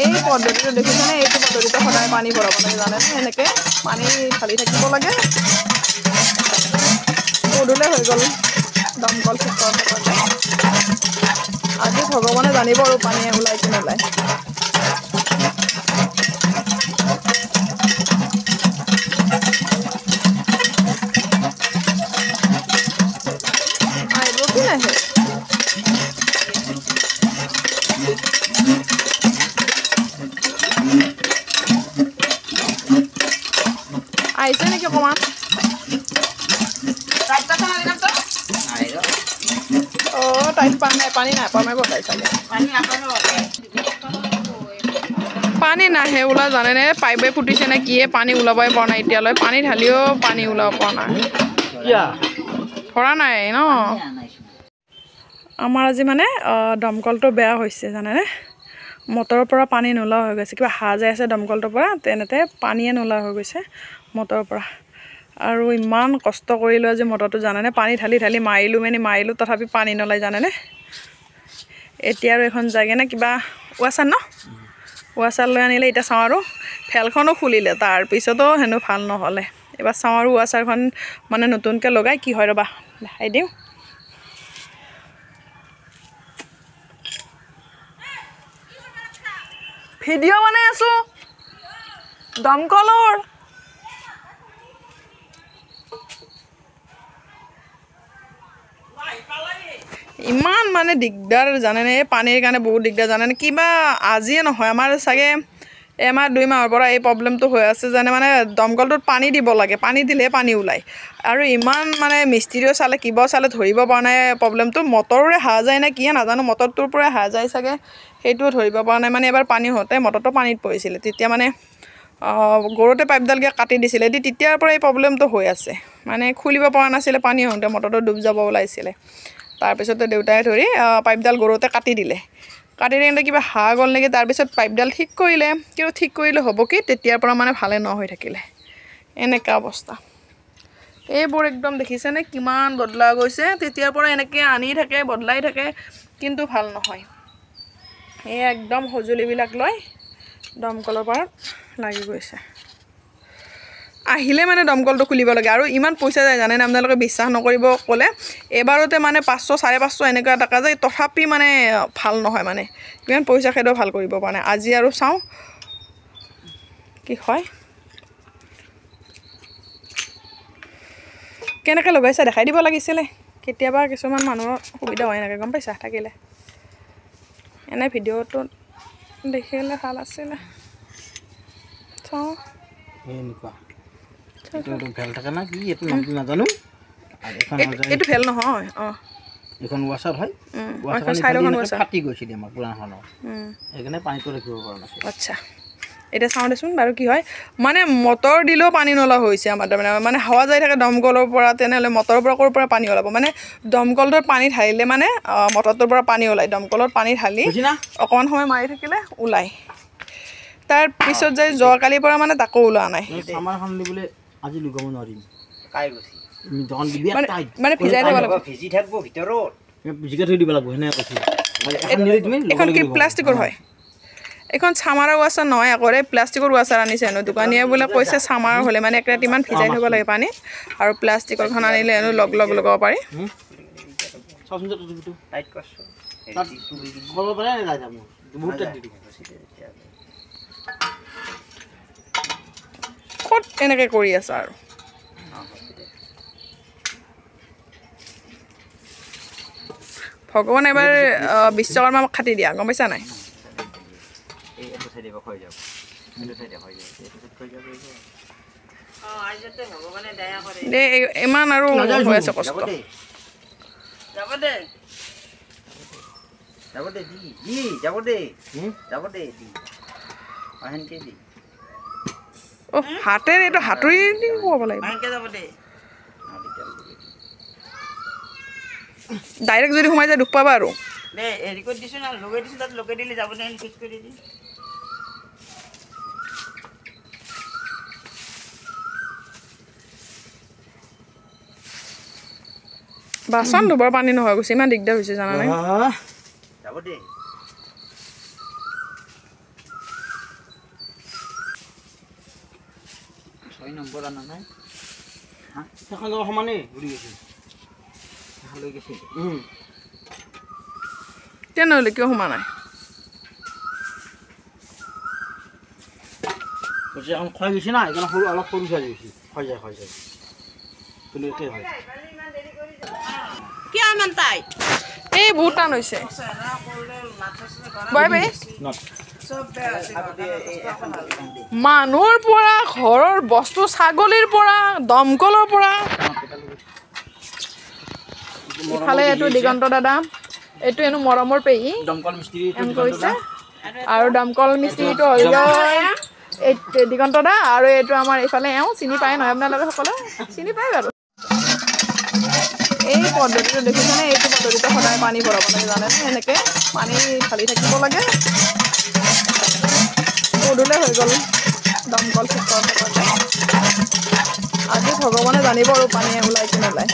এই পদ্ধতিটো দেখিছেনে এইটো পদ্ধতিটো সদায় পানী ভৰাব লাগে জানেনে এনেকৈ পানী ঢালি থাকিব লাগে পদুলে হৈ গ'ল দমকল ঠিক কৰোঁতে কৰোঁতে আজি ভগৱানে জানিব আৰু পানী ওলাই কি নোলায় আহিব কি নাহে আহিছে নেকি অকণমান অঁ তাইত পানী নাই পামেই বতাই চাগে পানী নাহে ওলা জানেনে পাইপে ফুটিছে নে কিয়ে পানী ওলাবই পৰা নাই এতিয়ালৈ পানী ঢালিও পানী ওলাব পৰা নাই ভৰা নাই ন আমাৰ আজি মানে দমকলটো বেয়া হৈছে জানেনে মটৰৰ পৰা পানী নোলোৱা হৈ গৈছে কিবা হাঁহ যাই আছে দমকলটোৰ পৰা তেনেতে পানীয়ে নোলোৱা হৈ গৈছে মটৰৰ পৰা আৰু ইমান কষ্ট কৰিলোঁ আজি মটৰটো জানেনে পানী ঢালি ঢালি মাৰিলোঁ তথাপি পানী নলাই জানেনে এতিয়া আৰু এখন যায়গৈনে কিবা ৱাছাৰ ন ৱাছাৰ লৈ আনিলে এতিয়া চাওঁ আৰু ফেলখনো খুলিলে তাৰপিছতো হেনো ভাল নহ'লে এবাৰ চাওঁ আৰু ৱাছাৰখন মানে নতুনকৈ লগাই কি হয় ৰ'বা দেখাই দিওঁ ভিডিঅ' বনাই আছোঁ দমকলৰ ইমান মানে দিগদাৰ জানেনে এই পানীৰ কাৰণে বহুত দিগদাৰ জানেনে কিবা আজিয়ে নহয় আমাৰ চাগে এমাহ 2 মাহৰ পৰা এই প্ৰব্লেমটো হৈ আছে যেনে মানে দমকলটোত পানী দিব লাগে পানী দিলে পানী ওলায় আৰু ইমান মানে মিস্ত্ৰীও চালে কিবা চালে ধৰিব পৰা নাই প্ৰব্লেমটো মটৰৰে হাঁহ যায় নে কিয়ে নাজানো মটৰটোৰ পৰাই হাঁহ যায় চাগে সেইটোও ধৰিব পৰা নাই মানে এবাৰ পানী হওঁতে মটৰটো পানীত পৰিছিলে তেতিয়া মানে গৰুতে পাইপডালকৈ কাটি দিছিলে তেতিয়াৰ পৰা এই প্ৰব্লেমটো হৈ আছে মানে খুলিব পৰা নাছিলে পানী হওঁতে মটৰটো ডুব যাব ওলাইছিলে তাৰপিছতে দেউতাই ধৰি পাইপডাল গৰুতে কাটি দিলে কাটি দিওঁতে কিবা হাঁহ গ'ল নেকি তাৰপিছত পাইপডাল ঠিক কৰিলে কিন্তু ঠিক কৰিলে হ'ব কি তেতিয়াৰ পৰা মানে ভালে নহৈ থাকিলে এনেকুৱা অৱস্থা এইবোৰ একদম দেখিছেনে কিমান বদলা গৈছে তেতিয়াৰ পৰা এনেকৈ আনি থাকে বদলাই থাকে কিন্তু ভাল নহয় এই একদম সঁজুলিবিলাক লৈ দমকলৰ পাৰত লাগি গৈছে আহিলে মানে দমকলটো খুলিব লাগে আৰু ইমান পইচা যায় জানেনে আপোনালোকে বিশ্বাস নকৰিব ক'লে এবাৰতে মানে 500 550 এনেকুৱা টকা যায় তথাপি মানে ভাল নহয় মানে ইমান পইচা খেদাও ভাল কৰিব পৰা নাই আজি আৰু চাওঁ কি হয় কেনেকৈ লগাইছে দেখাই দিব লাগিছিলে কেতিয়াবা কিছুমান মানুহৰ সুবিধা হয় এনেকৈ গম পাইছা থাকিলে এনে ভিডিঅ'টো দেখিলে ভাল আছিলে চাওঁ এইটো ফেল থাকে না কি এইটো নামটো নাজানো আৰু এইটো ফেল নহয় এখন ৱাছাৰ হয় ফাটি গৈছিল আমাৰ পুৰাণখনৰ সেইকাৰণে পানীটো ৰাখিব পৰা নাছিল আচ্ছা এতিয়া চাওঁ দেচোন বাৰু কি হয় মানে মটৰ দিলেও পানী নলা হৈছে আমাৰ তাৰমানে মানে হাৱা যাই থাকে দমকলৰ পৰা তেনেহ'লে মটৰৰ পৰা ক'ৰ পৰা পানী ওলাব মানে দমকলটোৰ পানী ঢালিলে মানে মটৰটোৰ পৰা পানী ওলায় দমকলত পানী ঢালি অকণমান সময় মাৰি থাকিলে ওলায় তাৰপিছত যে যোৱাকালিৰ পৰা মানে তাকো ওলোৱা নাই আমাৰখন দিবলৈ আজি লুকাব নোৱাৰিম কাই গৈছি মানে ভিজাই থ'ব লাগিব ভিজি থাকিব ভিতৰত ভিজিকে থৈ দিব লাগিব সেনে কৈছোঁ এখন কি প্লাষ্টিকৰ হয় এখন চামাৰৰ ৱাছাৰ নহয় আকৌ প্লাষ্টিকৰ ৱাছাৰ আনিছে হেনো দোকানীয়ে বোলে কৈছে চামাৰ হ'লে মানে এক ৰাতিমান ভিজাই থ'ব লাগে পানী আৰু প্লাষ্টিকৰখন আনিলে হেনো লগাব পাৰি ক'ত এনেকৈ কৰি আছা আৰু ভগৱান এবাৰ বিশ্বকৰ্মাক খাটি দিয়া গম পাইছা নাই ইমান আৰু হৈ আছে কষ্ট হাতেৰে এইটো হাতুৰি দি ক'ব লাগিব ডাইৰেক্ট যদি সোমাই যায় দুখ পাবা আৰু হেৰি কৰি দিছোঁ না লগাই দিছোঁ তাত লগাই দিলে যাব দে ফিক্স কৰি দি বাচন ধুবৰ পানী নহয় গৈছে ইমান দিগদাৰ হৈছে জানানে যাব দে 6 নম্বৰ আনা নাই হা এখন জায়গা সমানে ঘুরি গেছে ভালো গেছে কেন হলে কিয় সোমা নাই বলছে এখন ক্ষয় গেছে না এখানে সরু অলপ সরু সাইজ গেছে ক্ষয় যায় কিন্তু এটাই হয় কিয় ইমান তাই এই বহুত টান হৈছে বাই বাই মানুহৰ পৰা ঘৰৰ বস্তু ছাগলীৰ পৰা দমকলৰ পৰা ইফালে এইটো দিগন্ত দাদা এইটো এনো মৰমৰ পেহী দমকল মিস্ত্ৰি এম কৈছে আৰু দমকল মিস্ত্ৰীটো হৈ গ'ল এই দিগন্ত দা আৰু এইটো আমাৰ এইফালে এওঁ চিনি পায় নহয় আপোনালোকে সকলো চিনি পায় বাৰু এই পদ্ধতিটো দেখিছেনে এইটো পদ্ধতিতে সদায় পানী ভৰাব লাগে জানেনে এনেকৈ পানী ঢালি থাকিব লাগে গধূলি হৈ গ'ল দমকল ঠিক কৰোঁতে আজি ভগৱানে জানিব আৰু পানী ওলাই কি নোলায়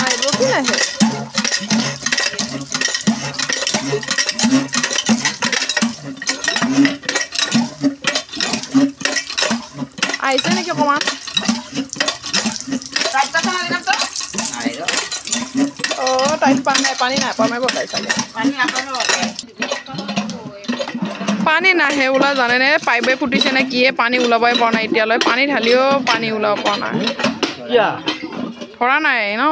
আহিব কি নাহে আহিছে নেকি অকণমান অঁ তাইত পানী নাই পামেই বতাই চাগে পানী নাহে ওলা জানেনে পাইপে ফুটিছে নে কিয়ে পানী ওলাবই পৰা নাই এতিয়ালৈ পানী ঢালিও পানী ওলাব পৰা নাই ভৰা নাই ন